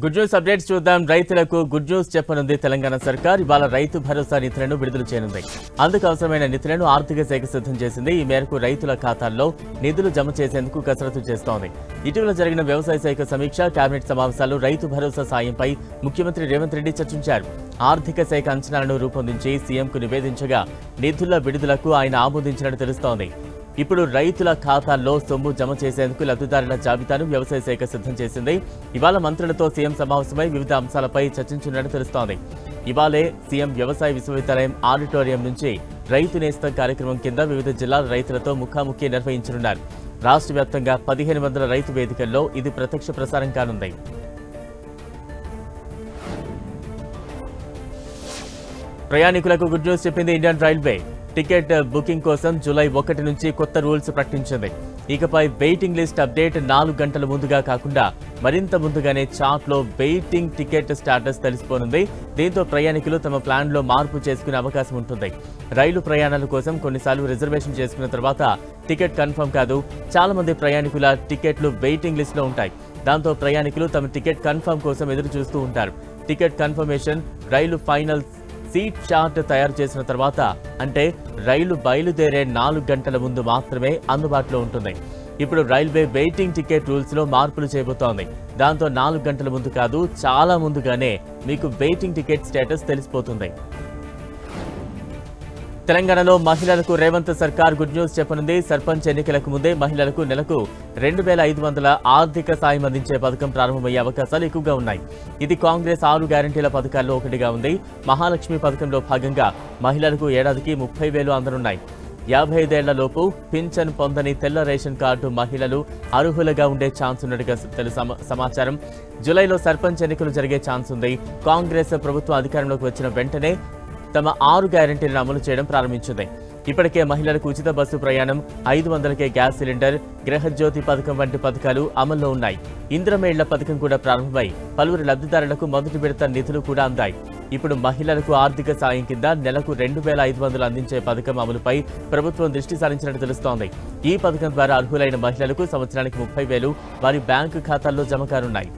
Good news updates చూద్దాం. రైతులకు good news చెప్పనుంది Telangana సర్కార్. ఇవాళ రైతు భరోసా నిధులను విడుదల చేయనుంది. అందుకు అవసరమైన నిధులను ఆర్థిక శాఖ సిద్ధం చేసింది. ఈ మేరకు రైతుల ఖాతాల్లో నిధులు జమ చేసేందుకు కసరత్తు చేస్తోంది. ఇటీవల జరిగిన వ్యవసాయ శాఖ సమీక్ష కేబినెట్ సమావేశాల్లో రైతు భరోసా సాయంపై ముఖ్యమంత్రి రేవంత్ రెడ్డి చర్చించారు. ఆర్థిక శాఖ అంచనాలను రూపొందించి సీఎంకు నివేదించగా నిధుల విడుదలకు ఆయన ఆమోదించినట్టు తెలుస్తోంది. ఇప్పుడు రైతుల ఖాతాల్లో సొమ్ము జమ చేసేందుకు లబ్ధిదారుల జాబితాను వ్యవసాయ శాఖ సిద్ధం చేసింది. ఇవాళ మంత్రులతో సీఎం సమావేశమై వివిధ అంశాలపై చర్చించినట్టు తెలుస్తోంది. ఇవాళే సీఎం వ్యవసాయ విశ్వవిద్యాలయం ఆడిటోరియం నుంచి రైతు నేస్తం కార్యక్రమం కింద వివిధ జిల్లాల రైతులతో ముఖాముఖి నిర్వహించనున్నారు. రాష్ట్ర వ్యాప్తంగా 1500 రైతు వేదికల్లో ఇది ప్రత్యక్ష ప్రసారం కానుంది. ప్రయాణికులకు గుడ్ న్యూస్ చెప్పింది ఇండియన్ రైల్వే. టికెట్ బుకింగ్ కోసం జూలై 1 నుంచి కొత్త రూల్స్ ప్రకటించింది. ఇకపై వెయిటింగ్ లిస్ట్ అప్డేట్ 4 గంటల ముందుగా కాకుండా మరింత ముందుగానే చార్ట్లో వెయిటింగ్ టికెట్ స్టాటస్ తెలిసిపోనుంది. దీంతో ప్రయాణికులు తమ ప్లాన్లో మార్పు చేసుకునే అవకాశం ఉంటుంది. రైలు ప్రయాణాల కోసం కొన్నిసార్లు రిజర్వేషన్ చేసుకున్న తర్వాత టికెట్ కన్ఫర్మ్ కాదు. చాలా మంది ప్రయాణికుల టికెట్లు వెయిటింగ్ లిస్ట్లో ఉంటాయి. దాంతో ప్రయాణికులు తమ టికెట్ కన్ఫర్మ్ కోసం ఎదురు చూస్తూ ఉంటారు. టికెట్ కన్ఫర్మేషన్ రైలు ఫైనల్ సీట్ చార్ట్ తయారు చేసిన తర్వాత, అంటే రైలు బయలుదేరే 4 గంటల ముందు మాత్రమే అందుబాటులో ఉంటుంది. ఇప్పుడు రైల్వే వెయిటింగ్ టికెట్ రూల్స్ లో మార్పులు చేయబోతోంది. దాంతో 4 గంటల ముందు కాదు, చాలా ముందుగానే మీకు వెయిటింగ్ టికెట్ స్టేటస్ తెలిసిపోతుంది. తెలంగాణలో మహిళలకు రేవంత్ సర్కార్ గుడ్ న్యూస్ చెప్పనుంది. సర్పంచ్ ఎన్నికలకు ముందే మహిళలకు నెలకు 2500 ఆర్థిక సాయం అందించే పథకం ప్రారంభమయ్యే అవకాశాలు ఎక్కువగా ఉన్నాయి. ఇది కాంగ్రెస్ 6 గ్యారంటీల పథకాల్లో ఒకటిగా ఉంది. మహాలక్ష్మి పథకంలో భాగంగా మహిళలకు ఏడాదికి 30,000 అందనున్నాయి. 55 ఏళ్లలోపు పింఛన్ పొందని తెల్ల రేషన్ కార్డు మహిళలు అర్హులుగా ఉండే ఛాన్స్ ఉన్నట్టుగా సమాచారం. జూలైలో సర్పంచ్ ఎన్నికలు జరిగే ఛాన్స్ ఉంది. కాంగ్రెస్ ప్రభుత్వం అధికారంలోకి వచ్చిన వెంటనే తమ 6 గ్యారంటీలను అమలు చేయడం ప్రారంభించింది. ఇప్పటికే మహిళలకు ఉచిత బస్సు ప్రయాణం, 500కే గ్యాస్ సిలిండర్, గృహజ్యోతి పథకం వంటి పథకాలు అమల్లో ఉన్నాయి. ఇందిరమ్మ ఇళ్ల పథకం కూడా ప్రారంభమై పలువురు లబ్ధిదారులకు మొదటి విడత నిధులు కూడా అందాయి. ఇప్పుడు మహిళలకు ఆర్థిక సాయం కింద నెలకు 2500 అందించే పథకం అమలుపై ప్రభుత్వం దృష్టి సారించినట్టు తెలుస్తోంది. ఈ పథకం ద్వారా అర్హులైన మహిళలకు సంవత్సరానికి 30,000 వారి బ్యాంకు ఖాతాల్లో జమ కానున్నాయి.